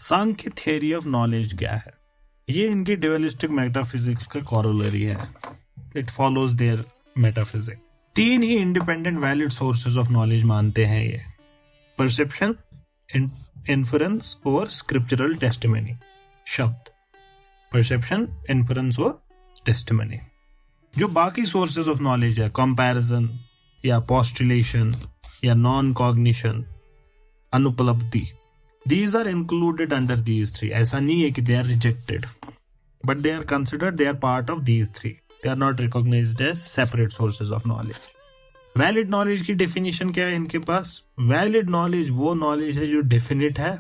Sankhya theory of knowledge क्या है? ये इनकी ड्यूअलिस्टिक मेटाफिजिक्स का कॉरोलरी है. It follows their metaphysics. 3 ही independent valid sources of knowledge मानते हैं ये: परसेप्शन, इन्फरेंस और स्क्रिप्चरल टेस्टिमनी. शब्द परसेप्शन, इन्फरेंस और टेस्टिमनी. जो बाकी सोर्सेज ऑफ नॉलेज है, कंपैरिजन या पोस्टुलेशन या नॉन कॉग्निशन, अनुपलब्धि, these are included under these 3. ऐसा नहीं है कि they are rejected, but they are considered, they are part of these 3. They are not recognized as separate sources of knowledge. Valid knowledge की definition क्या है इनके पास? Valid knowledge वो knowledge है जो डेफिनेट है,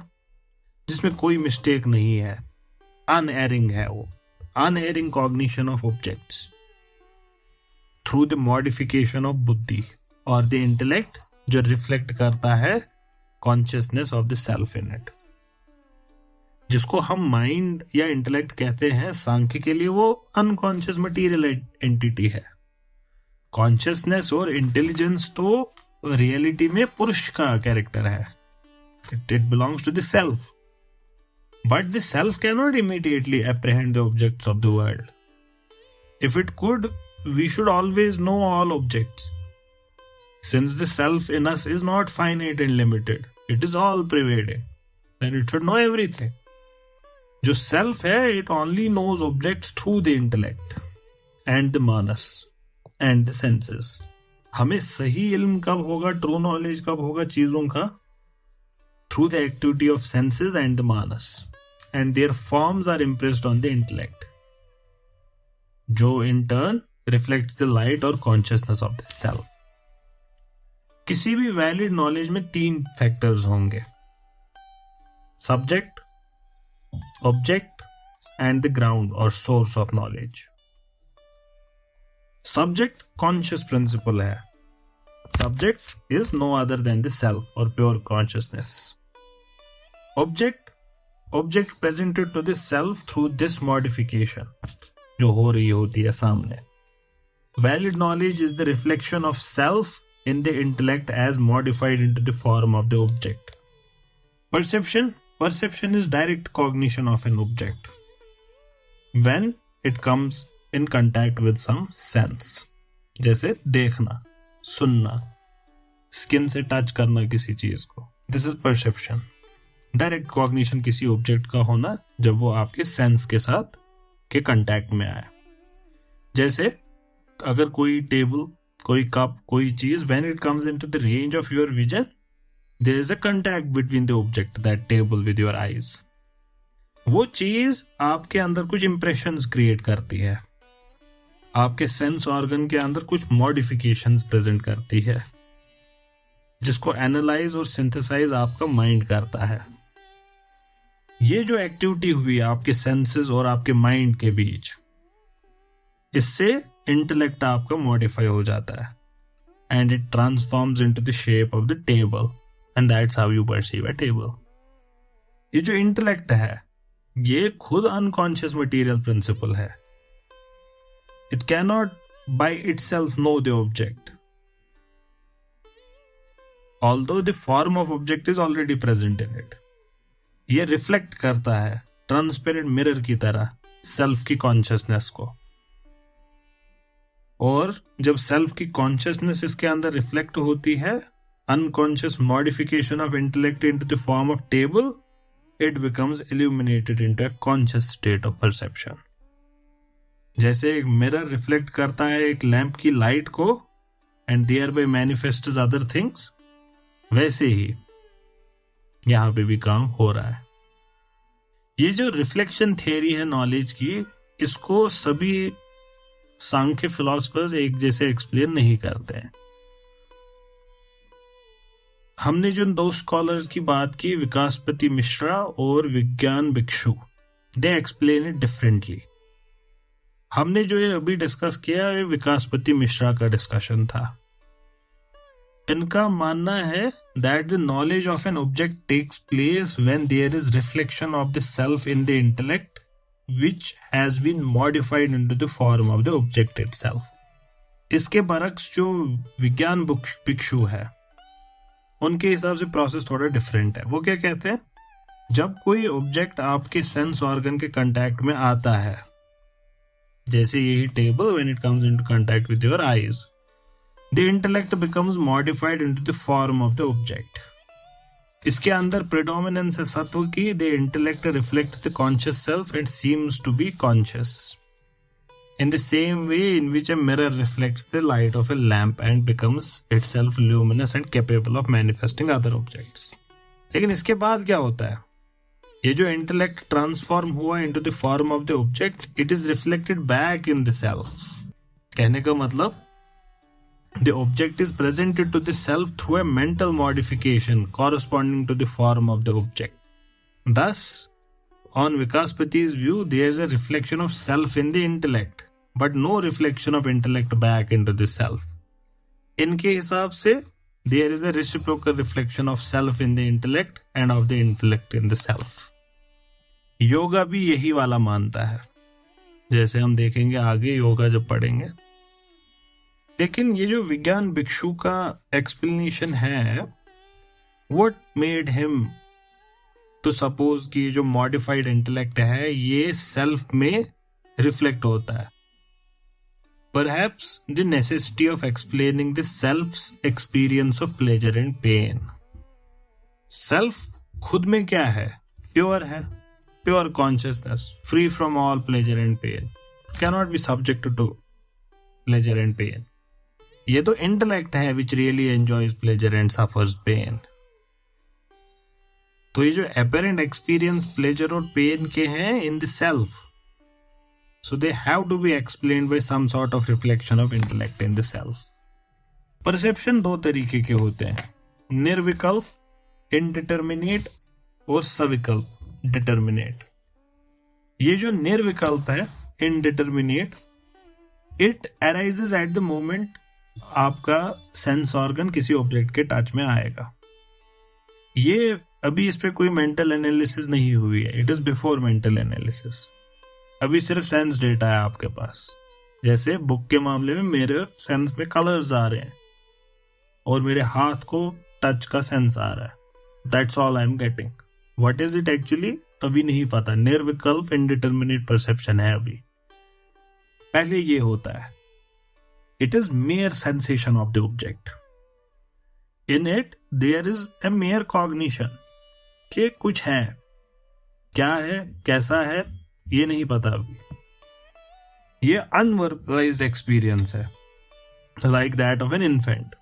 जिसमें कोई मिस्टेक नहीं है, अनएरिंग है. वो unerring cognition of objects through the modification of बुद्धि और द इंटेलेक्ट, जो रिफ्लेक्ट करता है consciousness of the self in it. जिसको हम माइंड या इंटेलेक्ट कहते हैं, सांख्य के लिए वो अनकॉन्शियस मटीरियल एंटिटी है. कॉन्शियसनेस और इंटेलिजेंस तो रियलिटी में पुरुष का कैरेक्टर है. It belongs to the self, but the self can not immediately apprehend the objects of the world. If it could, we should always know all objects. Since the self in us is not finite and limited, it is all pervading, then it should know everything. जो self है, it only knows objects through the intellect and the manas and the senses. हमें सही इल्म कब होगा, true knowledge कब होगा चीजों का? Through the activity of senses and the manas, and their forms are impressed on the intellect, जो in turn reflects the light or consciousness of the self. किसी भी वैलिड नॉलेज में 3 फैक्टर्स होंगे: subject, object and the ground और source of knowledge. Subject conscious principle है. Subject is no other than the self और pure consciousness. Object presented to the self through this modification, जो हो रही होती है सामने. Valid knowledge is the reflection of self in the intellect as modified into the form of the object. Perception is direct cognition of an object when it comes in contact with some sense. जैसे देखना, सुनना, skin से touch करना किसी चीज को. This is perception. Direct cognition किसी object का होना जब वो आपके सेंस के साथ के कंटैक्ट में आए. जैसे अगर कोई टेबल, कोई कप, कोई चीज, when it comes into the range of your vision, there is a contact between the object, that table, with your eyes. वो चीज आपके अंदर कुछ इंप्रेशंस क्रिएट करती है, आपके सेंस ऑर्गन के अंदर कुछ मॉडिफिकेशंस प्रेजेंट करती है, जिसको एनालाइज और सिंथेसाइज आपका माइंड करता है. ये जो एक्टिविटी हुई आपके सेंसेस और आपके माइंड के बीच, इससे इंटेलेक्ट आपका मॉडिफाई हो जाता है and it transforms into the shape of the table and that's how you perceive a table. ये जो इंटेलेक्ट है, ये खुद अनकॉन्शियस मटेरियल प्रिंसिपल है. It can not by itself know the object, although the form of object is already present in it. ये reflect करता है transparent mirror की तरह सेल्फ की कॉन्शियसनेस को, और जब सेल्फ की कॉन्शियसनेस इसके अंदर रिफ्लेक्ट होती है, unconscious modification of intellect into the form of table, it becomes illuminated into a conscious state of perception. जैसे एक मिरर रिफ्लेक्ट करता है एक लैंप की लाइट को and thereby manifests other things, वैसे ही यहां पे भी काम हो रहा है. ये जो रिफ्लेक्शन थियरी है नॉलेज की, इसको सभी सांख्य फिलोसफर्स एक जैसे एक्सप्लेन नहीं करते हैं. हमने जो 2 स्कॉलर्स की बात की, विकासपति मिश्रा और विज्ञान भिक्षु, दे एक्सप्लेन इट डिफरेंटली. हमने जो ये अभी डिस्कस किया, ये विकासपति मिश्रा का डिस्कशन था. इनका मानना है that the knowledge of an object takes place when there is reflection of the self in the intellect which has been modified into the form of the object itself. इसके बरक्स जो विज्ञान भिक्षु है, उनके हिसाब से प्रोसेस थोड़ा डिफरेंट है. वो क्या कहते हैं, जब कोई ऑब्जेक्ट आपके सेंस ऑर्गन के कांटेक्ट में आता है, जैसे यही table, when it comes into contact with your eyes, the intellect becomes modified into the form of the object. इसके अंदर प्रेडोमिनेंस है सत्व की। The intellect reflects the conscious self and seems to be conscious in the same way in which a mirror reflects the light of a lamp and becomes itself luminous and capable of manifesting other objects। लेकिन इसके बाद क्या होता है? ये जो intellect transform हुआ into the form of the object, it is reflected back in the self. कहने का मतलब the object is presented to the self through a mental modification corresponding to the form of the object. Thus, on Vikaspati's view, there is a reflection of self in the intellect, but no reflection of intellect back into the self. इनके हिसाब से there is a reciprocal reflection of self in the intellect and of the intellect in the self. Yoga भी यही वाला मानता है, जैसे हम देखेंगे आगे योगा जब पढ़ेंगे। लेकिन ये जो विज्ञान भिक्षु का एक्सप्लेनेशन है, what made him तो सपोज कि जो मॉडिफाइड इंटेलेक्ट है ये सेल्फ में रिफ्लेक्ट होता है। Perhaps the necessity of explaining the self's experience of pleasure and pain. Self खुद में क्या है? प्योर है, pure consciousness, free from all pleasure and pain, cannot be subject to pleasure and pain. ये तो इंटेलेक्ट है which really enjoys pleasure and suffers pain. तो ये जो अपेरेंट एक्सपीरियंस प्लेजर और पेन के हैं in the self, so they have to be explained by some sort of reflection of intellect in the self. Perception दो तरीके के होते हैं, निर्विकल्प इनडिटर्मिनेट और सविकल्प डिटर्मिनेट। ये जो निर्विकल्प है indeterminate, it arises at the moment आपका सेंस ऑर्गन किसी ऑब्जेक्ट के टच में आएगा। ये अभी इस पे कोई मेंटल एनालिसिस नहीं हुई है, it is before mental analysis. अभी सिर्फ सेंस डेटा है आपके पास। जैसे बुक के मामले में मेरे सेंस में कलर्स आ रहे हैं और मेरे हाथ को टच का सेंस आ रहा है, that's all I am getting. What is it actually अभी नहीं पता, निर्विकल्प इनडिटर्मिनेट परसेप्शन है अभी। पहले ये होता है, it is mere sensation of the object, in it there is a mere cognition कि कुछ है, क्या है कैसा है ये नहीं पता अभी। ये अनवर्बलाइज्ड एक्सपीरियंस है, like that of an infant.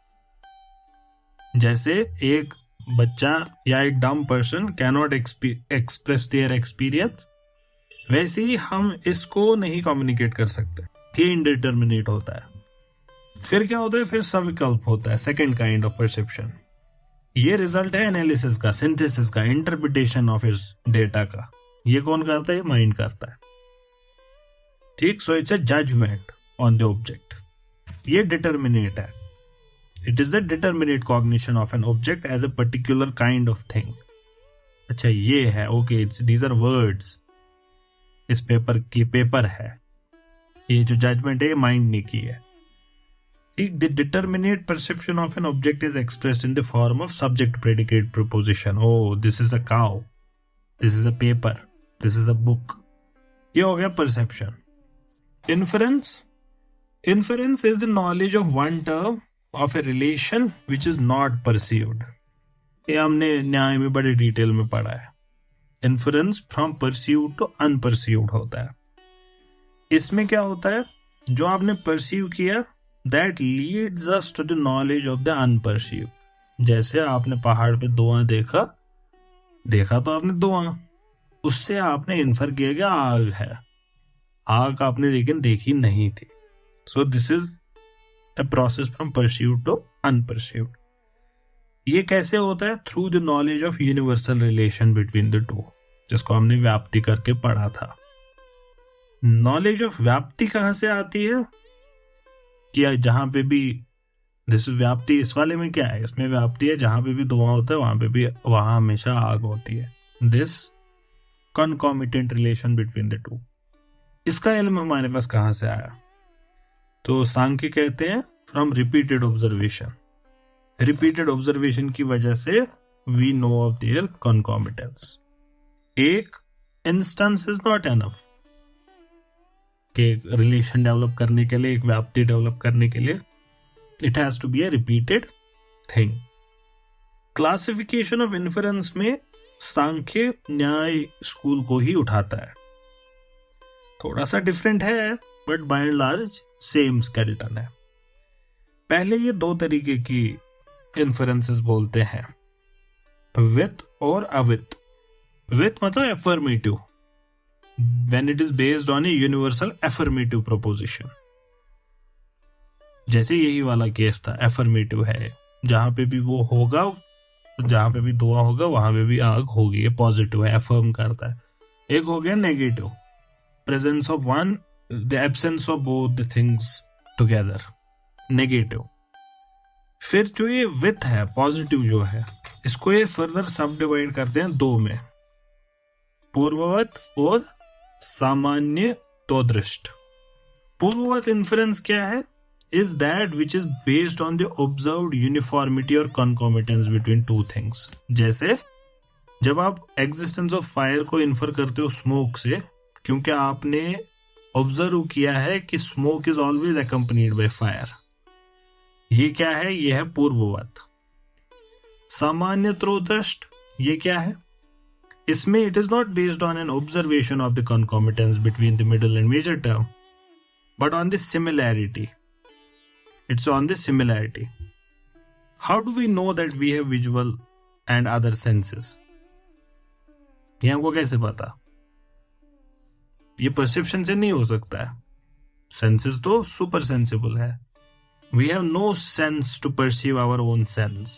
जैसे एक बच्चा या एक डम person cannot express their experience, वैसे ही हम इसको नहीं कम्युनिकेट कर सकते, ये इनडिटर्मिनेट होता है। फिर क्या होता है? फिर सविकल्प होता है, सेकेंड काइंड ऑफ परसेप्शन। ये रिजल्ट है एनालिसिस का, सिंथेसिस का, इंटरप्रिटेशन ऑफ इस डेटा का। ये कौन करता है? ये माइंड करता है। ठीक, so it's a judgement on the object. ये डिटर्मिनेट है, it is the determinate cognition of an object as a particular kind of thing. अच्छा ये है, okay, it's these are words, इस पेपर की पेपर है। ये जो जजमेंट है ये माइंड ने की है। The determinate perception of an object is expressed in the form of subject-predicate preposition. Oh, this is a cow. This is a paper. This is a book. ये हो गया perception. Inference. Inference is the knowledge of one term of a relation which is not perceived. ये हमने न्याय में बड़े detail में पढ़ा है। Inference from perceived to unperceived होता है। इसमें क्या होता है? जो आपने perceive किया that leads us to the knowledge of the unperceived। जैसे आपने पहाड़ पे धुआं देखा तो आपने धुआं, उससे आपने इन्फर किया कि आग है। आग आपने लेकिन देखी नहीं थी। So this is a process from perceived to unperceived. ये कैसे होता है? Through the knowledge of universal relation between the two, जिसको हमने व्याप्ति करके पढ़ा था। नॉलेज ऑफ व्याप्ति कहां से आती है? कि जहां पे भी दिस व्याप्ति, इस वाले में क्या है? इसमें व्याप्ति है जहां पे भी धुआं होता है वहां हमेशा आग होती है। This concomitant relation between the to, इसका इल्म हमारे पास कहां से आया? तो सांख्य कहते हैं from repeated observation. Repeated observation की वजह से we know of their concomitance. एक इंस्टेंस इज नॉट एनफ कि रिलेशन डेवलप करने के लिए, एक व्याप्ति डेवलप करने के लिए it has to be a repeated thing. Classification of inference में सांख्य न्याय स्कूल को ही उठाता है. थोड़ा सा डिफरेंट है but by and large same skeleton है. पहले ये दो तरीके की इन्फरेंसेस बोलते हैं, विथ और अविथ. विथ मतलब affirmative, when it is based on a universal affirmative proposition. जैसे यही वाला केस था, एफर्मेटिव है, जहां पे भी वो होगा, जहां पे भी धुआं होगा वहां पे भी आग होगी, ये पॉजिटिव है, एफर्म करता है. एक हो गया negative, presence of one, the absence of both the things together, negative. फिर जो ये विथ है, पॉजिटिव जो है, इसको ये फर्दर सब डिवाइड करते हैं दो में, पूर्ववत और सामान्य तो दृष्ट. पूर्ववत इन्फरेंस क्या है? Is that which is based on the observed uniformity or concomitance between two things. जैसे जब आप existence of fire को infer करते हो smoke से, क्योंकि आपने observe किया है कि smoke is always accompanied by fire. ये क्या है? ये है पूर्ववत. सामान्य त्रोदृष्ट, ये क्या है? इसमें it is not based on an observation of the concomitance between the middle and major term, but on the similarity. It's on the similarity. How do we know that we have visual and other senses? ये हमको कैसे पता? ये perception से नहीं हो सकता है. Senses तो super sensible है. We have no sense to perceive our own sense.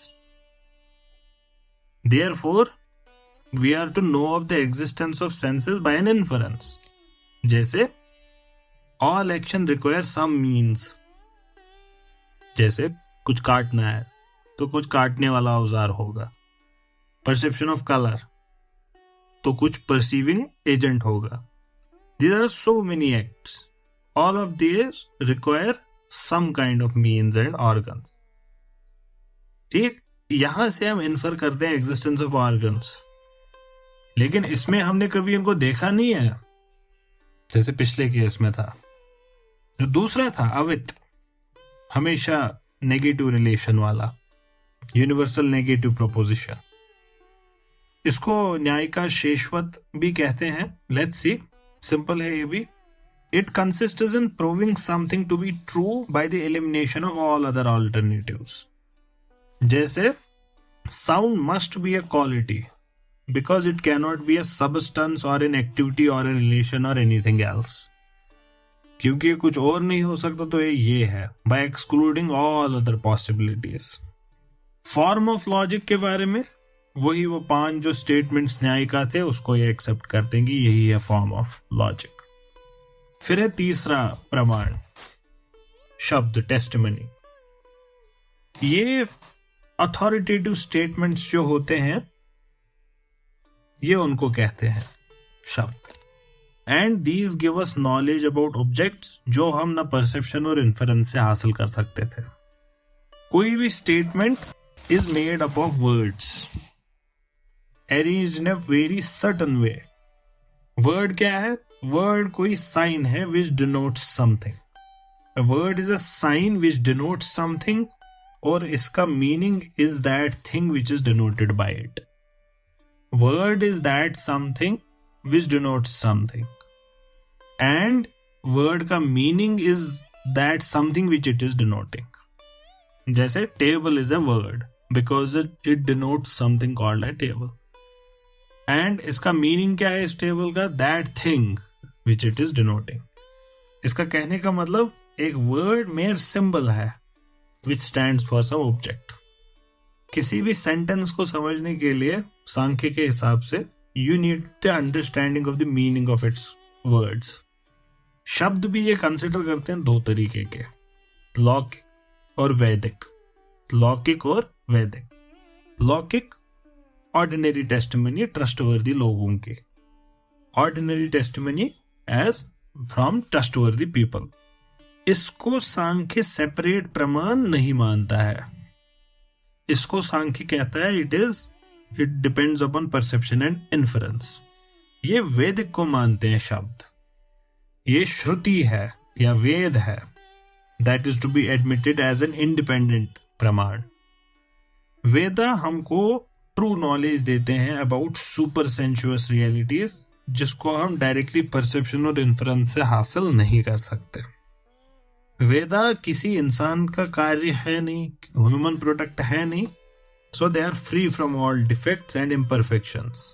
Therefore, we are to know of the existence of senses by an inference. जैसे all action requires some means. जैसे कुछ काटना है तो कुछ काटने वाला औजार होगा. परसेप्शन ऑफ कलर तो कुछ परसीविंग एजेंट होगा. There are so many acts. All of these require some kind of means and organs. ठीक, यहां से हम इन्फर करते हैं एग्जिस्टेंस ऑफ ऑर्गन्स, लेकिन इसमें हमने कभी इनको देखा नहीं है, जैसे पिछले केस में था. जो दूसरा था अवित, हमेशा नेगेटिव रिलेशन वाला, यूनिवर्सल नेगेटिव प्रोपोजिशन, इसको न्याय का शेषवत भी कहते हैं. लेट्स सी, सिंपल है ये भी. It consists in proving something to be true by the elimination of all other alternatives. जैसे sound must be a quality because it can not be a substance और एन एक्टिविटी और a relation और anything else. क्योंकि कुछ और नहीं हो सकता तो ये है, by excluding all other possibilities. Form of logic के बारे में वही वो 5 जो स्टेटमेंट्स न्याय का थे उसको ये एक्सेप्ट करते हैं कि यही है फॉर्म ऑफ लॉजिक. फिर है तीसरा प्रमाण, शब्द, टेस्टिमनी. ये अथॉरिटेटिव स्टेटमेंट्स जो होते हैं ये उनको कहते हैं शब्द. And these give us knowledge about objects जो हम ना परसेप्शन और इन्फरेंस से हासिल कर सकते थे. कोई भी statement is made up of words arranged in a very certain way. Word क्या है? वर्ड कोई साइन है विच denotes something. A word is a sign which denotes something, और इसका meaning is that thing which is denoted by it. Word is that something which denotes something, and word का meaning is that something which it is denoting. जैसे table is a word because it denotes something called a table, and इसका meaning क्या है इस table का? That thing which it is denoting. इसका कहने का मतलब एक word mere symbol है which stands for some object. किसी भी सेंटेंस को समझने के लिए सांख्य के हिसाब से you need the understanding of the meaning of its words. शब्द भी ये कंसिडर करते हैं दो तरीके के, लौकिक और वैदिक. लौकिक और वैदिक. लौकिक ऑर्डिनरी टेस्टिमनी, ट्रस्टवर्दी लोगों की. Ordinary testimony as from trustworthy people. इसको सांख्य सेपरेट प्रमाण नहीं मानता है. इसको सांख्य कहता है it depends upon perception and inference. ये वैदिक को मानते हैं शब्द, ये श्रुति है या वेद है, that is to be admitted as an independent प्रमाण। वेदा हमको ट्रू नॉलेज देते हैं अबाउट सुपर सेंचुअस रियलिटीज, जिसको हम डायरेक्टली परसेप्शन और इन्फ्रेंस से हासिल नहीं कर सकते। वेदा किसी इंसान का कार्य है नहीं, ह्यूमन प्रोडक्ट है नहीं, so they are free from all defects and imperfections.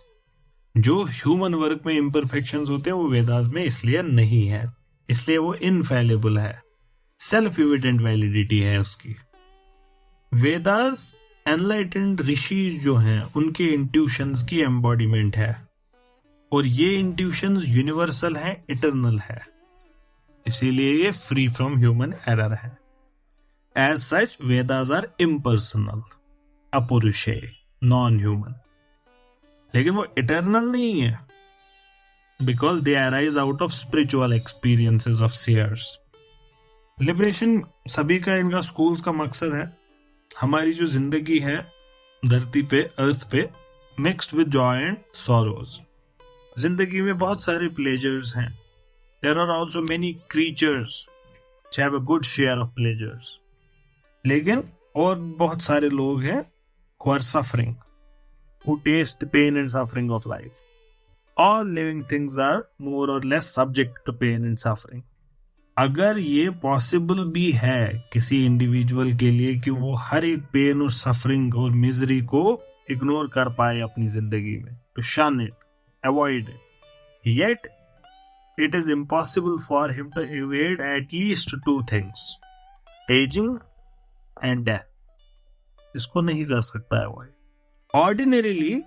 जो ह्यूमन वर्क में इम्परफेक्शंस होते हैं वो वेदास में इसलिए नहीं है, इसलिए वो इनफेलेबल है, सेल्फ एविडेंट वैलिडिटी है उसकी। वेदास एनलाइटेंड ऋषिज जो हैं उनके इंट्यूशंस की एम्बॉडीमेंट है, और ये इंट्यूशंस यूनिवर्सल है, इटर्नल है, इसीलिए ये फ्री फ्रॉम ह्यूमन एरर है। As such Vedas are impersonal, अपौरुषेय, नॉन ह्यूमन, लेकिन वो इटर्नल नहीं है, because they arise out of spiritual experiences of seers. Liberation सभी का, इनका स्कूल्स का मकसद है हमारी जो जिंदगी है धरती पे, अर्थ पे, mixed with joy and sorrows. जिंदगी में बहुत सारे प्लेजर्स हैं, there are also many creatures which have a good share of pleasures, लेकिन और बहुत सारे लोग हैं who are suffering, who taste the pain and suffering of life. All living things are more or less subject to pain and suffering. अगर ये possible भी है किसी इंडिविजुअल के लिए कि वो हर एक पेन और सफरिंग और मिजरी को इग्नोर कर पाए अपनी जिंदगी में, to shun it, avoid it, yet it is impossible for him to evade at least two things, aging and death. इसको नहीं कर सकता avoid. Ordinarily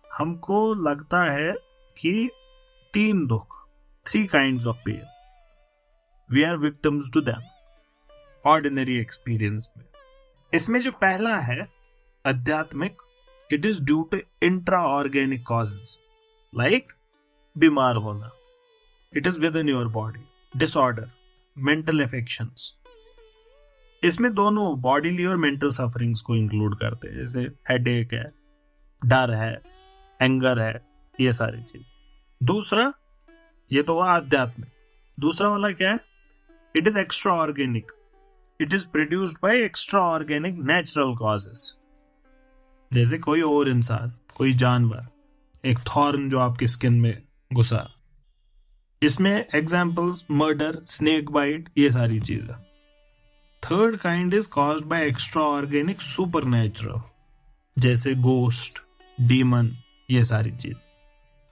हमको लगता है कि 3 दुख, 3 kinds of pain, we are victims to them, ordinary experience में। इसमें जो पहला है आध्यात्मिक, it is due to intra-organic causes, like बीमार होना, it is within your body, disorder, mental affections। इसमें दोनों बॉडीली और मेंटल सफरिंग्स को इंक्लूड करते हैं, जैसे हेडेक है, डर है, एंगर है, ये सारी चीज। दूसरा, ये तो हुआ आध्यात्मिक। दूसरा वाला क्या है? It is extra organic, it is produced by extra organic natural causes. जैसे कोई और इंसान, कोई जानवर, एक थॉर्न जो आपकी स्किन में घुसा, इसमें एग्जाम्पल्स मर्डर, स्नेक बाइट, ये सारी चीजें। Third kind is caused by extra organic super natural, जैसे गोस्ट, डीमन, ये सारी चीज।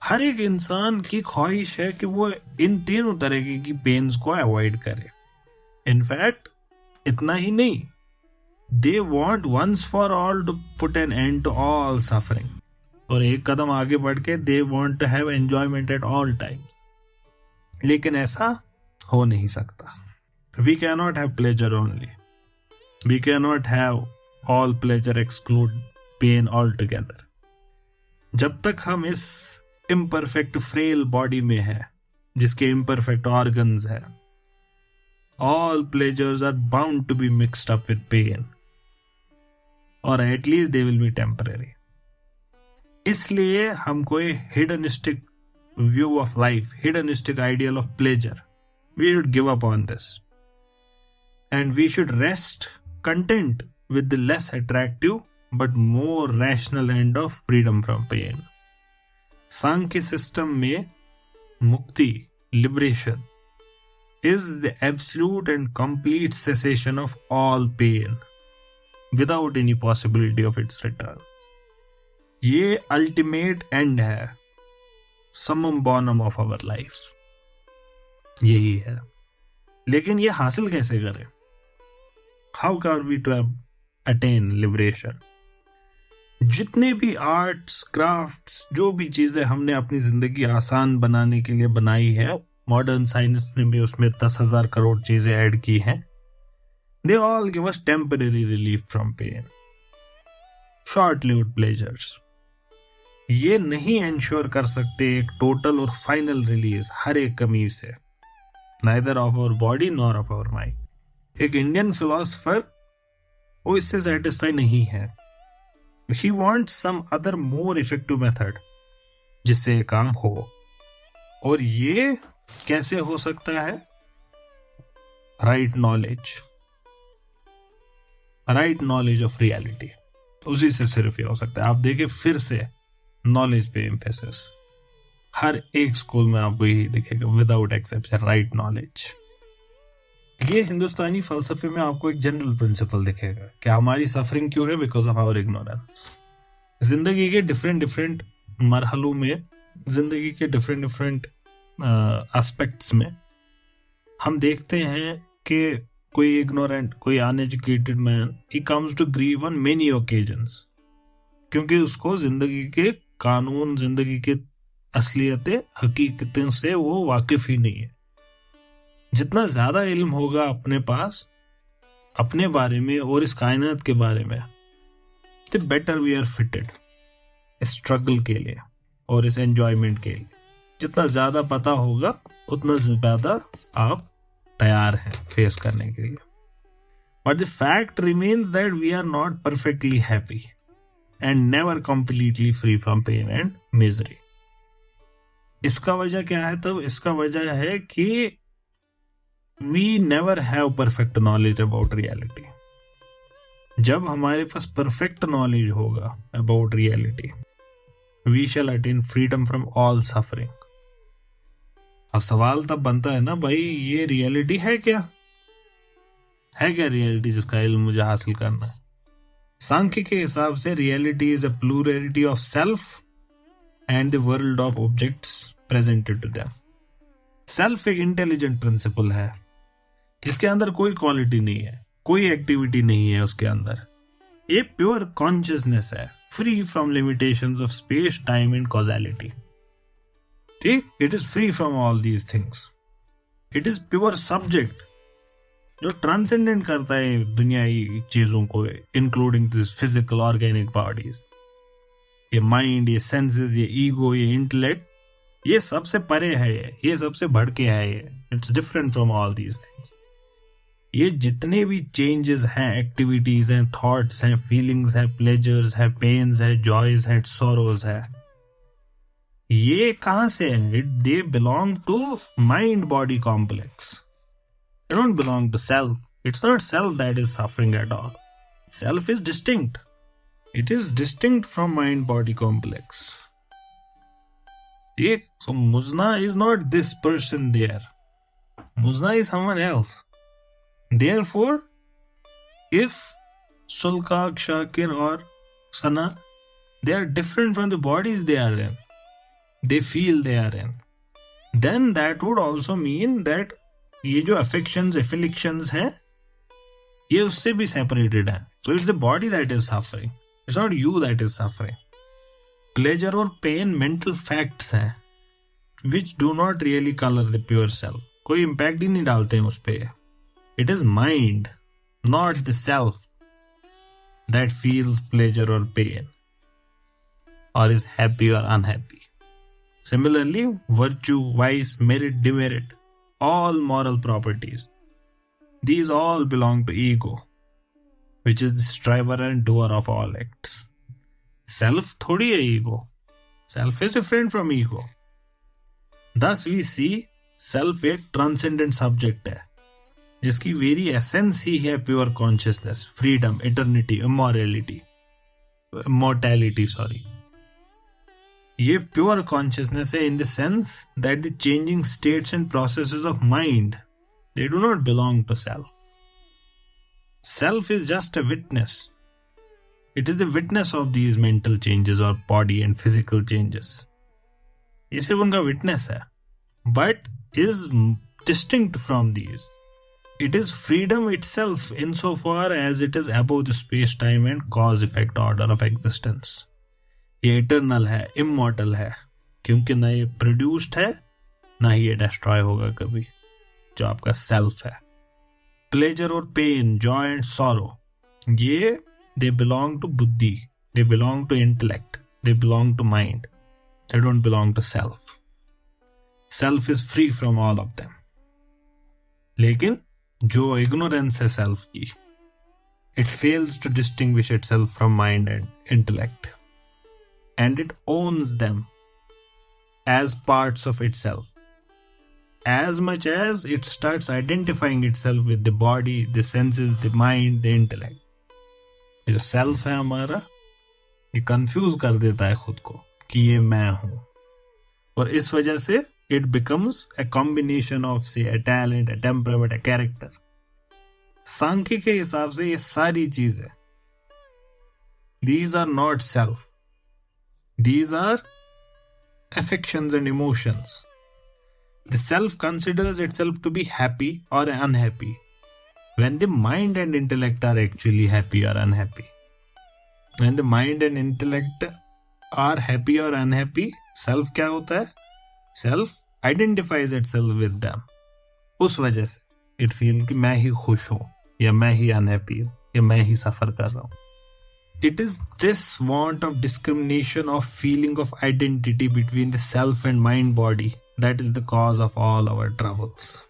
हर एक इंसान की ख्वाहिश है कि वो इन तीनों तरीके की पेन्स को अवॉइड करे। इनफैक्ट इतना ही नहीं, they want once for all to put an end to all suffering, और एक कदम आगे बढ़ के they want to have enjoyment at all time. लेकिन ऐसा हो नहीं सकता। We can not have pleasure only, we can not have all pleasure exclude pain altogether. जब तक हम इस इम्परफेक्ट फ्रेल बॉडी में है, जिसके इम्परफेक्ट ऑर्गन्स है, all pleasures are bound to be mixed up with pain, और at least they will be temporary. इसलिए हमको ये hedonistic view of life, hedonistic ideal of pleasure, we should give up on this, and we should rest content with the less attractive but more rational end of freedom from pain. Sankhya system में मुक्ति, liberation, is the absolute and complete cessation of all pain without any possibility of its return. ये ultimate end है, summum bonum of our life, यही है। लेकिन ये हासिल कैसे करें? How can we to attain liberation? जितने भी आर्ट्स, क्राफ्ट्स, जो भी चीजें हमने अपनी जिंदगी आसान बनाने के लिए बनाई है, मॉडर्न साइंस ने भी उसमें 10,000 करोड़ चीजें ऐड की हैं, they all give us temporary relief from pain, short-lived pleasures. ये नहीं इंश्योर कर सकते एक टोटल और फाइनल रिलीज हर एक कमी से, neither of our body nor of our mind। एक इंडियन फिलोसफर वो इससे सेटिस्फाई नहीं है, he wants some other more effective method जिससे ये काम हो। और ये कैसे हो सकता है? राइट नॉलेज ऑफ रियलिटी, उसी से सिर्फ ये हो सकता है। आप देखिए फिर से नॉलेज पे एम्फेसिस, हर एक स्कूल में आपको यही दिखेगा विदाउट एक्सेप्शन, राइट नॉलेज। ये हिंदुस्तानी फलसफे में आपको एक जनरल प्रिंसिपल दिखेगा कि हमारी सफरिंग क्यों है? Because of our ignorance. जिंदगी के डिफरेंट मरहलों में, जिंदगी के डिफरेंट एस्पेक्ट्स में हम देखते हैं कि कोई इग्नोरेंट, कोई uneducated man, he comes to grieve on many occasions, क्योंकि उसको जिंदगी के कानून, जिंदगी के असलियतें, हकीकतें से वो वाकिफ ही नहीं है। जितना ज्यादा इल्म होगा अपने पास अपने बारे में और इस कायनात के बारे में, तो बेटर वी आर फिटेड इस स्ट्रगल के लिए और इस एंजॉयमेंट के लिए। जितना ज्यादा पता होगा उतना ज्यादा आप तैयार हैं फेस करने के लिए। But the fact remains that we are not perfectly happy and never completely free from pain and misery. इसका वजह क्या है? तब इसका वजह है कि we never have perfect knowledge about reality. जब हमारे पास परफेक्ट नॉलेज होगा about reality, we shall attain freedom from all suffering. और सवाल तब बनता है ना भाई, ये रियलिटी है क्या? है क्या रियलिटी जिसका इल्म मुझे हासिल करना है? सांख्य के हिसाब से reality is a plurality of self and the world of objects presented to them. Self एक इंटेलिजेंट प्रिंसिपल है जिसके अंदर कोई क्वालिटी नहीं है, कोई एक्टिविटी नहीं है उसके अंदर। ये प्योर कॉन्शियसनेस है, free from limitations of space, time and causality. ठीक, it is free from all these things. It is pure subject जो ट्रांसेंडेंट करता है दुनियाई चीजों को, including this physical organic bodies. ये माइंड, ये सेंसेस, ये ईगो, ये इंटेलेक्ट, ये सबसे परे है, ये सबसे बढ़ के है। ये it's different from all these things. ये जितने भी चेंजेस हैं, एक्टिविटीज हैं, थॉट्स हैं, फीलिंग्स हैं, प्लेजर्स हैं, पेन्स हैं, जॉयज हैं, सोरोज है, ये कहां से है? They belong to mind body complex. They don't belong to self. It's not self that is suffering at all. Self is distinct. It is distinct from mind-body complex. So Muzna is not this person there. Muzna is someone else. Therefore, if Sulkak, Shakir or Sana, they are different from the bodies they are in, they feel they are in, then that would also mean that ये जो affections, एफिलिक्शंस हैं, ये उससे भी separated है। So it's the body that is suffering, it's not you that is suffering. Pleasure और pen mental facts हैं which do not really colour the pure self. कोई इंपैक्ट ही नहीं डालते हैं उस पर। It is mind, not the self, that feels pleasure और pen और इज हैप्पी और unhappy. Similarly virtue, vice, merit, demerit, all moral properties, these all belong to ego, which is the striver and doer of all acts. Self थोड़ी है ego. Self is different from ego. Thus we see self एक transcendent subject है जिसकी very essence ही है pure consciousness, freedom, eternity, immortality, ये pure consciousness है in the sense that the changing states and processes of mind, they do not belong to self. Self is just a witness. It is the witness of these mental changes और body and physical changes. ये सिर्फ उनका witness है, but is distinct from these. It is freedom itself insofar as it is above the space, time and cause effect order of existence. ये eternal है, immortal है, क्योंकि ना ये प्रोड्यूस्ड है ना ही ये डिस्ट्रॉय होगा कभी, जो आपका सेल्फ है. प्लेजर और पेन, जॉय एंड सॉरो, ये दे बिलोंग टू बुद्धि, they belong to intellect, they belong to mind, they don't belong to self. Self is free from all of them. लेकिन जो इग्नोरेंस है सेल्फ की, it fails to distinguish itself from mind and intellect, and it owns them as parts of itself. As much as it starts identifying itself with the body, the senses, the mind, the intellect. ये जो self है हमारा, ये confuse कर देता है खुद को कि ये मैं हूं, और इस वजह से it becomes a combination of say a talent, a temperament, a character. सांख्य के हिसाब से ये सारी चीजें, these are not self, these are affections and emotions. The self considers itself to be happy or unhappy, when the mind and intellect are actually happy or unhappy. When the mind and intellect are happy or unhappy, self क्या होता है? Self identifies itself with them. उस वजह से it feels कि मैं ही खुश हूं, या मैं ही unhappy हूं, या मैं ही सफर कर रहा हूं. It is this want of discrimination of feeling of identity between the self and mind body that is the cause of all our troubles.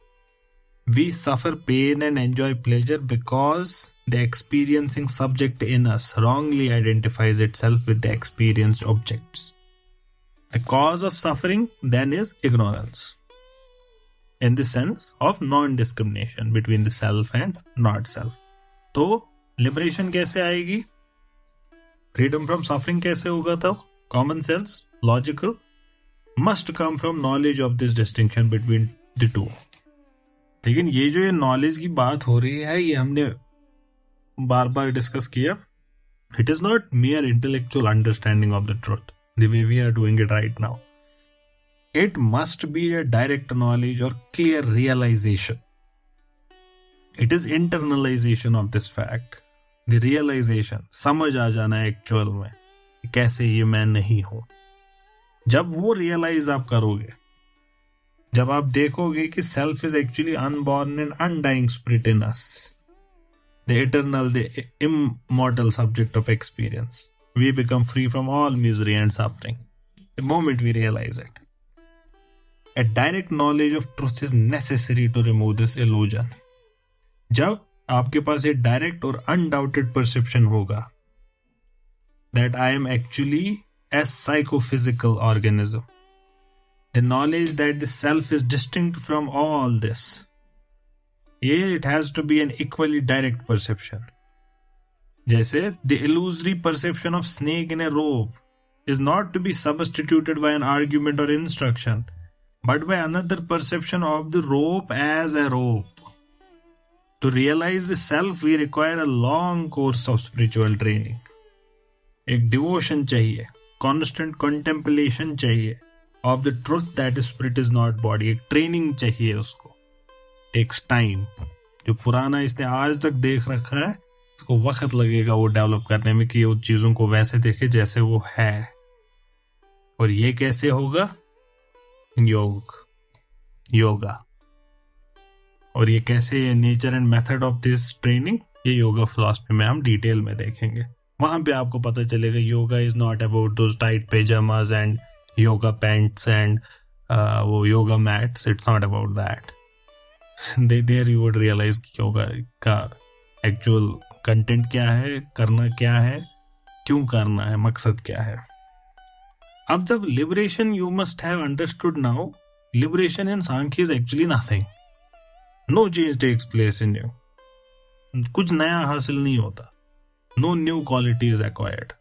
We suffer pain and enjoy pleasure because the experiencing subject in us wrongly identifies itself with the experienced objects. The cause of suffering then is ignorance, in the sense of non-discrimination between the self and not self. तो liberation कैसे आएगी? Freedom from suffering कैसे होगा तब? Common sense, logical, must come from knowledge of this distinction between the two. लेकिन ये जो ये नॉलेज की बात हो रही है, ये हमने बार बार डिस्कस किया. It is not mere intellectual understanding of the truth, the way we are doing it right now. It must be a direct knowledge or clear realization. It is internalization of this fact. The realization, समझ आ जाना है actual में कैसे ये मैं नहीं हूं. जब वो रियलाइज आप करोगे, जब आप देखोगे कि self is actually unborn and undying spirit in us, the eternal, the immortal subject of experience, we become free from all misery and suffering the moment we realise it. A direct knowledge of truth is necessary to remove this illusion. जब आपके पास एक direct और undaunted perception होगा that I am actually a psychophysical organism, the knowledge that the self is distinct from all this, it has to be an equally direct perception. जैसे the illusory perception of snake in a rope is not to be substituted by an argument or instruction, but by another perception of the rope as a rope. To realize the self, we require a long course of spiritual training. एक devotion चाहिए, constant contemplation चाहिए of the truth that the spirit is not body. एक training चाहिए उसको. Takes time. जो पुराना इसने आज तक देख रखा है, इसको वक्त लगेगा वो डेवलप करने में कि वो चीजों को वैसे देखे जैसे वो है. और ये कैसे होगा? योगा. और ये कैसे nature and method of this training, ये योगा फिलॉसफी में हम डिटेल में देखेंगे. वहां पे आपको पता चलेगा yoga is not about those tight pyjamas and yoga pants and वो yoga mats. It's not about that. There you would realise कि योगा का एक्चुअल कंटेंट क्या है, करना क्या है, क्यों करना है, मकसद क्या है. अब जब liberation, you must have understood now, liberation in Sankhya is actually nothing. No change takes place in you. कुछ नया हासिल नहीं होता. No new quality is acquired.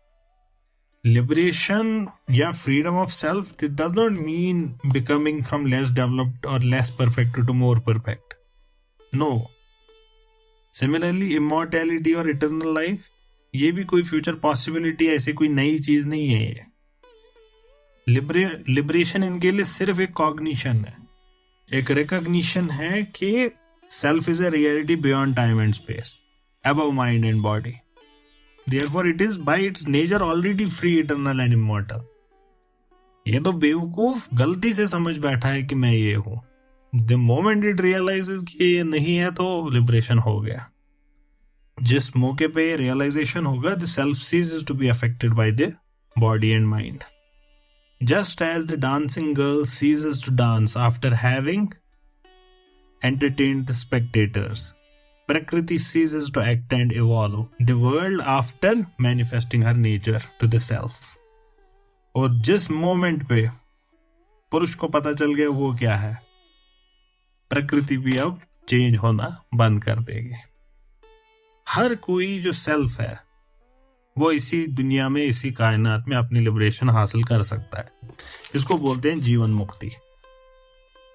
Liberation या freedom of self, it does not mean becoming from less developed और less perfect to more perfect. No. Similarly immortality और eternal life, ये भी कोई फ्यूचर पॉसिबिलिटी, ऐसी कोई नई चीज नहीं है. ये लिबरेशन इनके लिए सिर्फ एक कॉग्निशन है, एक रिकॉग्निशन है कि self is a reality beyond time and space, above mind and body. Therefore it is by it's nature already free, eternal and immortal. ये तो बेवकूफ गलती से समझ बैठा है कि मैं ये हूं. द मोमेंट इट रियलाइजेस कि ये नहीं है तो लिबरेशन हो गया. जिस मौके पे रियलाइजेशन होगा, the self ceases to be affected by the body and mind. Just as the dancing girl ceases to dance after having entertained the spectators, Prakriti ceases to act and evolve the world after manifesting her nature to the self. और जिस moment पे पुरुष को पता चल गया वो क्या है, प्रकृति भी अब चेंज होना बंद कर देगी। हर कोई जो सेल्फ है वो इसी दुनिया में, इसी कायनात में अपनी लिबरेशन हासिल कर सकता है। इसको बोलते हैं जीवन मुक्ति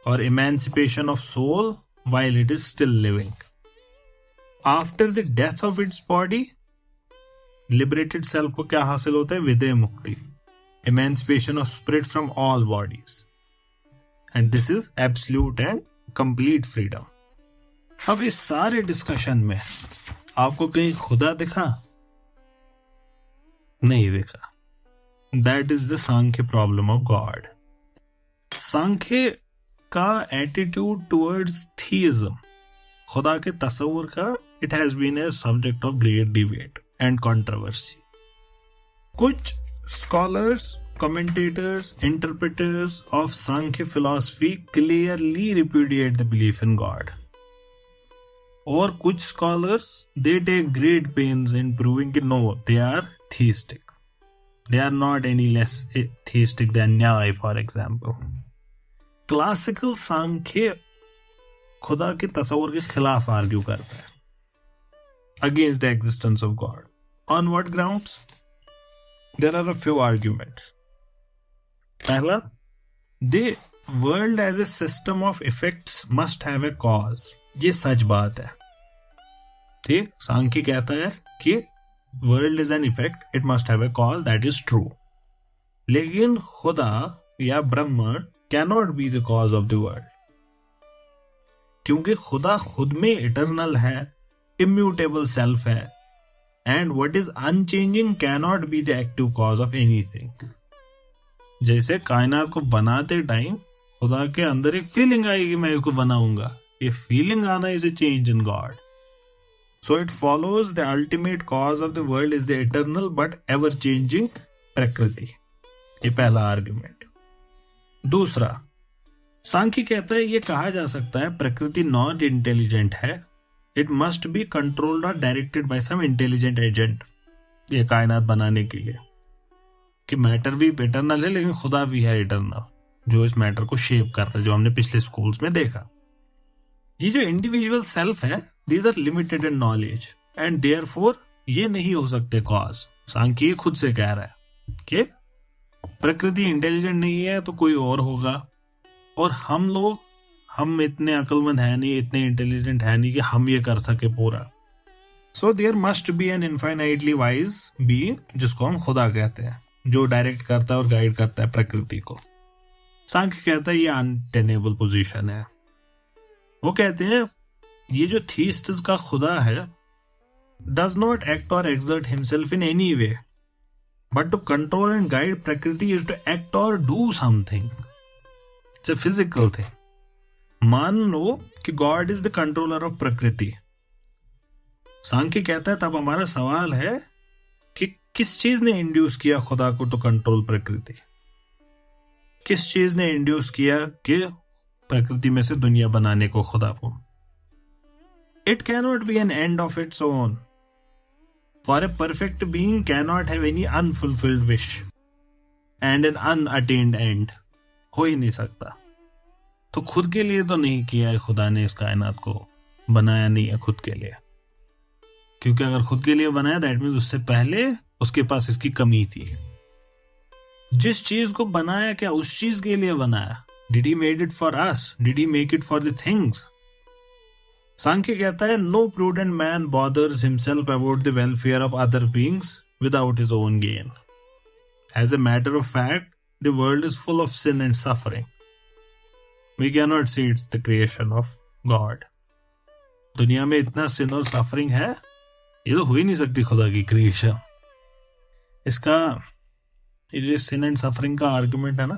और emancipation of soul while it is still living. After the death of its body, liberated self को क्या हासिल होता है? विदेह मुक्ति, emancipation of spirit from all bodies, and this is absolute and complete freedom. अब इस सारे डिस्कशन में आपको कहीं खुदा दिखा? नहीं दिखा। That is the Sankhya problem of God. Sankhya का एटीट्यूड टुवर्ड्स थीइज्म, खुदा के तस्वुर का, it has been a subject of great debate and controversy. कुछ scholars, commentators, interpreters of Sankhya philosophy clearly repudiate the belief in God. और कुछ scholars, they take great pains in proving that no, they are theistic. They are not any less theistic than Nyaya, for example. Classical Sankhya खुदा के तस्वुर के खिलाफ argue करता है, against the existence of God. On what grounds? There are a few arguments. पहला, the world as a system of effects must have a cause. ये सच बात है, ठीक। सांख्य कहता है कि world is an effect, it must have a cause, that is true. लेकिन खुदा या ब्रह्म cannot be the cause of the world, क्योंकि खुदा खुद में इटरनल है, immutable self है, and what is unchanging cannot be the active cause of anything. जैसे कायनात को बनाते टाइम खुदा के अंदर एक फीलिंग आएगी, मैं इसको बनाऊंगा, ये फीलिंग आना is a change in God. So it follows the ultimate cause of the world is the eternal but ever changing प्रकृति। ये पहला आर्ग्यूमेंट। दूसरा, सांख्य कहता है ये कहा जा सकता है प्रकृति नॉट इंटेलिजेंट है, इट मस्ट बी कंट्रोल्ड और directed by some intelligent agent, ये कायनात बनाने के लिए, कि मैटर भी इटर्नल है लेकिन खुदा भी है इटर्नल, जो इस मैटर को शेप कर रहा है, जो हमने पिछले स्कूल्स में देखा। ये जो इंडिविजुअल सेल्फ है, these are limited in knowledge and therefore ये नहीं हो सकते कॉज। सांख्य खुद से कह रहा है कि प्रकृति इंटेलिजेंट नहीं है तो कोई और होगा, और हम इतने अक्लमंद है नहीं, इतने इंटेलिजेंट है नहीं कि हम ये कर सके पूरा। So there must be an infinitely wise being, जिसको हम खुदा कहते हैं, जो डायरेक्ट करता है और गाइड करता है प्रकृति को। सांख्य कहता है ये अनटेनेबल पोजीशन है। वो कहते हैं ये जो थीइस्ट्स का खुदा है डज नॉट एक्ट और exert himself in any way, but to control and guide प्रकृति इज टू एक्ट और do something. It's a physical thing. मान लो कि God is the controller of प्रकृति। सांख्य कहता है तब हमारा सवाल है कि किस चीज ने इंड्यूस किया खुदा को टू कंट्रोल प्रकृति? किस चीज ने इंड्यूस किया कि प्रकृति में से दुनिया बनाने को खुदा को? It cannot be an end of its own, for a perfect being cannot have any unfulfilled wish and an unattained end. हो ही नहीं सकता। तो खुद के लिए तो नहीं किया है खुदा ने, इस कायनात को बनाया नहीं है खुद के लिए, क्योंकि अगर खुद के लिए बनाया दैट मीन्स उससे पहले उसके पास इसकी कमी थी। जिस चीज को बनाया क्या उस चीज के लिए बनाया? Did he made it for us? Did he make it for the things? Samkhya कहता है no prudent man bothers himself about the welfare of other beings without his own gain. As a matter of fact the world is full of sin and suffering. We can not see it's the creation of God. दुनिया में इतना सिन और suffering है, ये तो हो ही नहीं सकती खुदा की क्रिएशन। इसका ये सिन एंड सफरिंग का आर्गुमेंट है ना,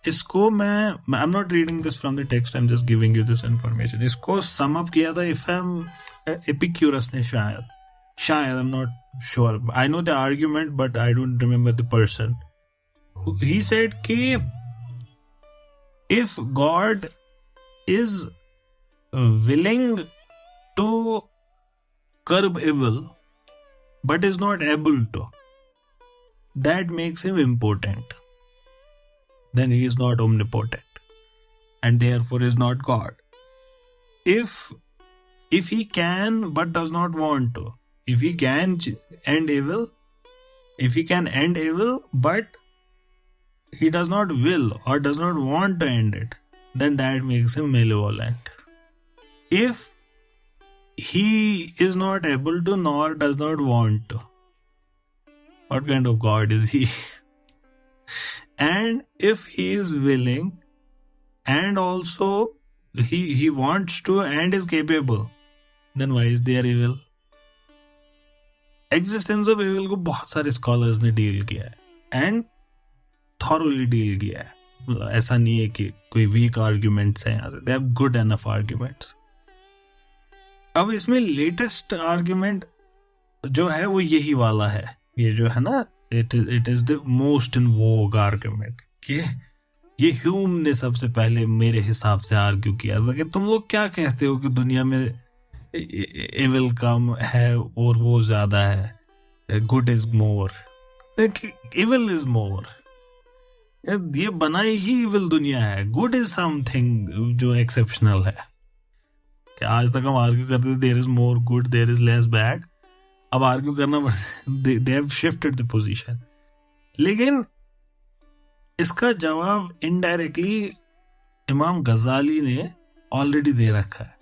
इसको मैं आई am not reading this from the text, I am just giving you this information. इसको सम अप किया था इफ आई एम एपिक्यूरस ने, शायद I am not sure, I know the argument but I don't remember the person. He said कि if God is willing to curb evil but is not able to, that makes him impotent. then he is not omnipotent and therefore is not God. If he can but does not want to, if he can end evil, but he does not will or does not want to end it, then that makes him malevolent. If he is not able to nor does not want to, what kind of God is he? And if he is willing and also he wants to and is capable, then why is there evil? Existence of evil को बहुत सारे scholars ने deal किया है and thoroughly deal किया है. ऐसा नहीं है कि कोई weak arguments हैं यहाँ से. They have good enough arguments. अब इसमें latest argument जो है वो यही वाला है. ये जो है ना, it is the most in vogue argument कि ये ह्यूम ने सबसे पहले मेरे हिसाब से आर्ग्यू किया था कि तुम लोग क्या कहते हो कि दुनिया में एविल कम है और वो ज्यादा है, good is more, evil is more. ये बनाई ही एविल दुनिया है. गुड इज समथिंग जो एक्सेप्शनल है. कि आज तक हम आर्ग्यू करते थे there is more good, there is less bad. अब आर्ग्यू करना they have shifted the position. लेकिन इसका जवाब इनडायरेक्टली इमाम गजाली ने ऑलरेडी दे रखा है.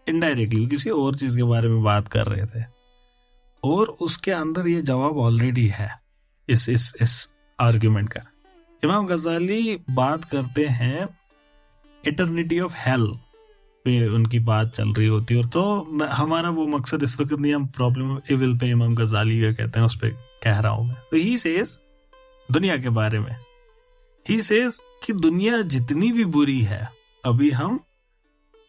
इनडायरेक्टली किसी और चीज के बारे में बात कर रहे थे और उसके अंदर ये जवाब ऑलरेडी है इस आर्ग्यूमेंट का. इमाम गजाली बात करते हैं इटर्निटी ऑफ हेल पे, उनकी बात चल रही होती है. और तो हमारा वो मकसद इस वक्त नहीं, हम प्रॉब्लम एविल पे इमाम गजाली का कहते हैं उस पे कह रहा हूं मैं. तो ही सेज दुनिया के बारे में, ही सेज कि दुनिया जितनी भी बुरी है, अभी हम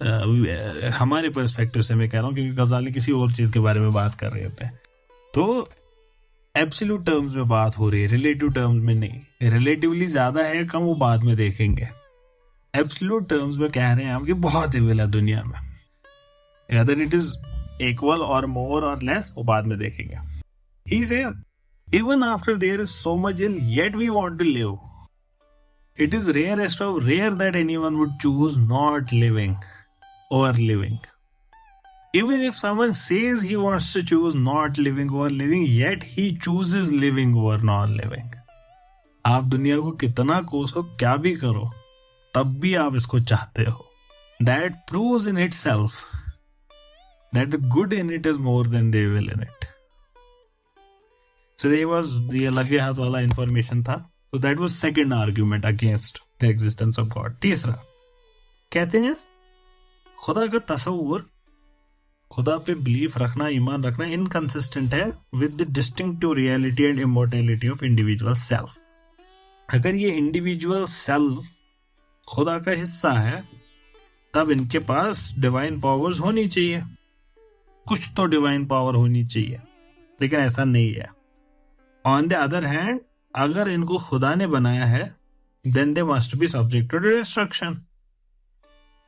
हमारे पर्सपेक्टिव से मैं कह रहा हूं क्योंकि गजाली किसी और चीज के बारे में बात कर रहे होते हैं, तो एब्सोल्यूट टर्म्स में बात हो रही है, रिलेटिव टर्म्स में नहीं. रिलेटिवली ज्यादा है कम वो बाद में देखेंगे. एब्सोल्यूट टर्म्स में कह रहे हैं हम कि बहुत एविल है दुनिया में. अदर इट इज इक्वल और मोर और लेस वो बाद में देखेंगे. He says even after there is so much ill, yet we want to live. It is rarest of rare that anyone would choose not living over living. Even if someone says he wants to choose not living over living, yet he chooses living over not living. आप दुनिया को कितना कोसो, क्या भी करो, तब भी आप इसको चाहते हो. That proves in itself that the good in it is more than the evil in it. So there was ये लगे हाथ वाला इंफॉर्मेशन था. So that was second argument against the existence of God. तीसरा कहते हैं खुदा का तस्वुर, खुदा पे बिलीफ रखना, ईमान रखना इनकंसिस्टेंट है with the distinctive reality and immortality of individual self. अगर ये इंडिविजुअल सेल्फ खुदा का हिस्सा है तब इनके पास डिवाइन पावर्स होनी चाहिए, कुछ तो डिवाइन पावर होनी चाहिए, लेकिन ऐसा नहीं है. ऑन द अदर हैंड अगर इनको खुदा ने बनाया है then they must be subject to destruction.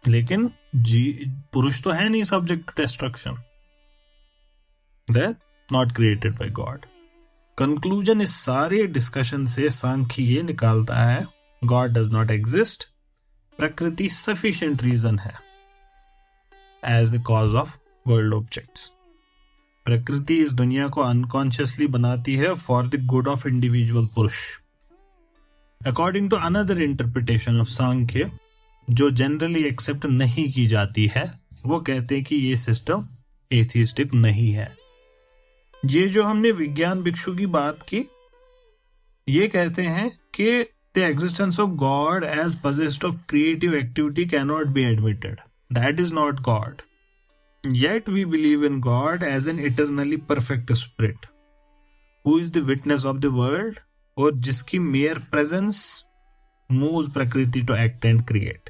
लेकिन पुरुष तो है नहीं subject to destruction, they not created by God. Conclusion इस सारे डिस्कशन से सांख्य ये निकालता है गॉड डज नॉट एग्जिस्ट. प्रकृति सफिशिएंट रीजन है as the cause of world objects. प्रकृति इस दुनिया को अनकॉन्शियसली बनाती है for the good of individual पुरुष. According to another interpretation of Sankhya जो जनरली एक्सेप्ट नहीं की जाती है, वो कहते हैं कि ये सिस्टम एथिस्टिक नहीं है. ये जो हमने विज्ञान भिक्षु की बात की, ये कहते हैं कि the existence of God as possessed of creative activity cannot be admitted. That is not God. Yet we believe in God as an eternally perfect spirit, who is the witness of the world, और जिसकी mere presence moves प्रकृति to act and create.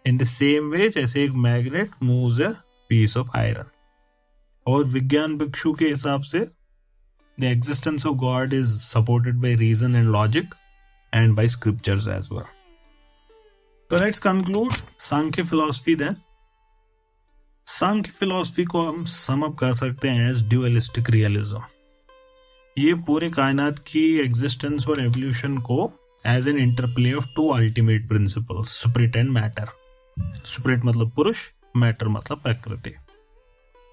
In the same way जैसे एक magnet moves a piece of iron. और विज्ञान भिक्षु के हिसाब से the existence of God is supported by reason and logic and by scriptures as well. So let's conclude Sankhya philosophy then. Sankhya philosophy को हम सम अप कर सकते हैं एज ड्यूअलिस्टिक रियलिज्म. ये पूरे कायनात की एग्जिस्टेंस और एवोल्यूशन को as an interplay of two ultimate principles, spirit and matter. Spirit मतलब पुरुष, मैटर मतलब प्रकृति।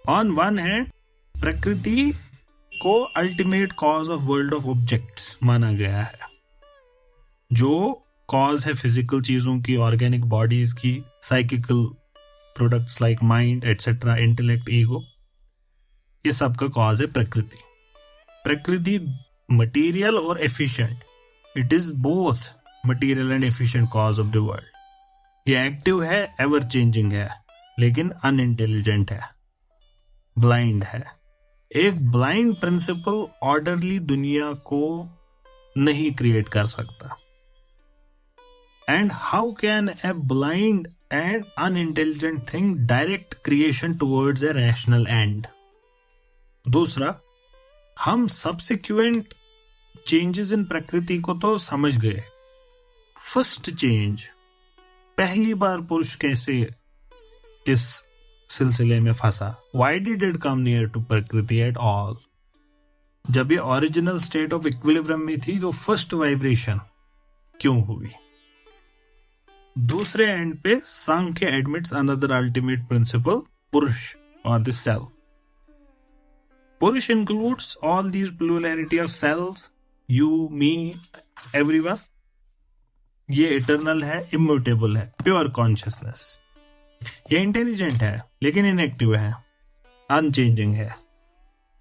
ऑन वन हैंड प्रकृति को ultimate cause of world of objects माना गया है, जो कॉज है फिजिकल चीजों की, ऑर्गेनिक बॉडीज की, psychical products like mind etcetera, intellect, ego, ये सब का कॉज है प्रकृति। प्रकृति मटेरियल और efficient, it is both material and efficient cause of the world. ये एक्टिव है, एवर चेंजिंग है, लेकिन अनइंटेलिजेंट है, ब्लाइंड है। एक ब्लाइंड प्रिंसिपल ऑर्डरली दुनिया को नहीं क्रिएट कर सकता। And how can a blind and unintelligent thing direct creation towards a rational and? दूसरा, हम सब्सिक्वेंट चेंजेस इन प्रकृति को तो समझ गए। फर्स्ट चेंज, पहली बार पुरुष कैसे इस सिलसिले में फंसा? Why did it come near to प्रकृति at all? जब ये ओरिजिनल स्टेट ऑफ इक्विलिब्रियम में थी तो फर्स्ट वाइब्रेशन क्यों हुई? दूसरे एंड पे सांख्य एडमिट्स अनदर अल्टीमेट प्रिंसिपल, पुरुष और द सेल्फ। पुरुष includes all these plurality of cells, you, me, everyone. ये इटर्नल है, इम्यूटेबल है, प्योर कॉन्शियसनेस। ये इंटेलिजेंट है लेकिन इनएक्टिव है, अनचेंजिंग है।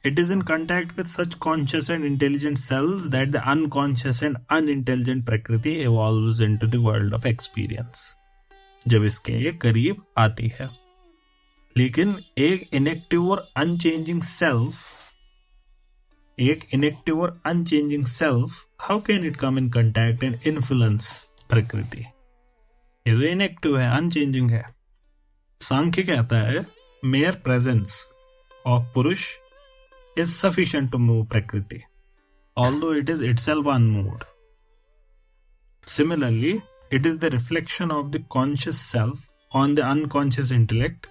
It is in contact with such conscious and intelligent cells that the unconscious and unintelligent प्रकृति evolves into the world of experience, जब इसके ये करीब आती है। लेकिन एक इनएक्टिव और unchanging self, how can it come in contact and influence प्रकृति? ये तो इनएक्टिव है, अनचेंजिंग है। सांख्य कहता है मेयर प्रेजेंस ऑफ पुरुष is sufficient to move Prakriti, although it is itself unmoved. Similarly, it is the reflection of the conscious self on the unconscious intellect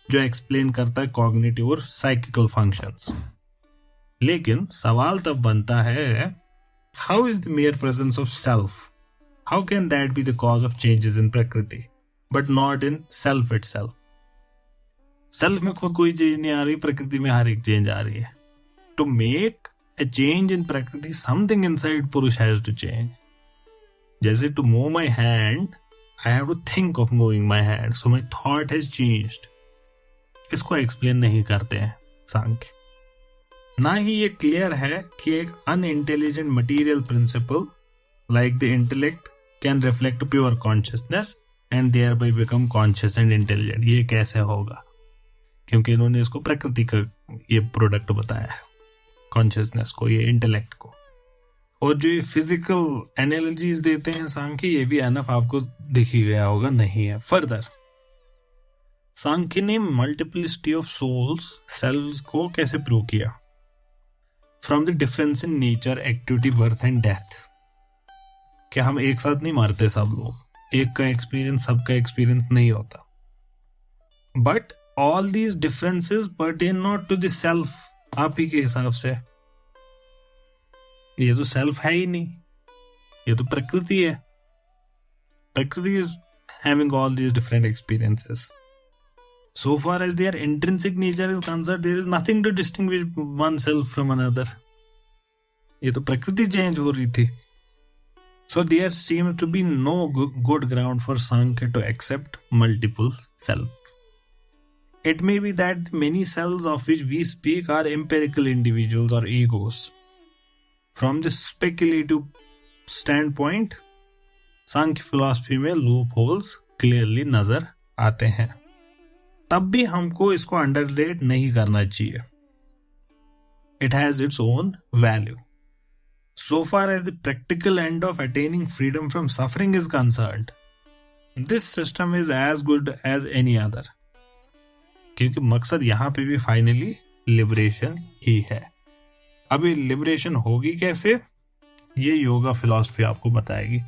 जो explain करता है cognitive और psychical functions. लेकिन सवाल तब बनता है, how is the mere presence of self? How can that be the cause of changes in Prakriti, but not in self itself? Self में कोई चेंज नहीं आ रही, प्रकृति में हर एक चेंज आ रही है। To make a change in प्रकृति, something inside पुरुष has to change. जैसे to move my hand, I have to think of moving my hand, so my thought has changed. इसको एक्सप्लेन नहीं करते हैं सांख्य। ना ही ये क्लियर है कि एक unintelligent material principle like the intellect can reflect pure consciousness and thereby become conscious and intelligent. ये कैसे होगा? क्योंकि इन्होंने इसको प्रकृति का ये प्रोडक्ट बताया है, कॉन्शियसनेस को, ये इंटेलेक्ट को। और जो ये फिजिकल एनालॉजीज देते हैं सांख्य, ये भी एनफ आपको दिख ही गया होगा, नहीं है। फर्दर सांख्य ने मल्टीप्लिसिटी ऑफ सोल्स, सेल्स को कैसे प्रूव किया? From the difference in nature, activity, birth and death. क्या हम एक साथ नहीं मारते सब लोग? एक का एक्सपीरियंस सबका एक्सपीरियंस नहीं होता। But all these differences pertain not to the self। आप ही के हिसाब से ये तो सेल्फ है ही नहीं, ये तो प्रकृति है। प्रकृति is having all these different experiences. So far as their intrinsic nature is concerned, there is nothing to distinguish one self from another. ये तो प्रकृति चेंज हो रही थी। So there seems to be no good ground for Sankhya to accept multiple self. It may be that many cells of which we speak are empirical individuals or egos. From the speculative standpoint, Sankhya philosophy में loopholes clearly नजर आते हैं। तब भी हमको इसको underrate नहीं करना चाहिए। It has its own value. So far as the practical end of attaining freedom from suffering is concerned, this system is as good as any other. क्योंकि मकसद यहाँ पे भी फाइनली लिबरेशन ही है। अब ये लिबरेशन होगी कैसे, ये योगा फिलॉसफी आपको बताएगी।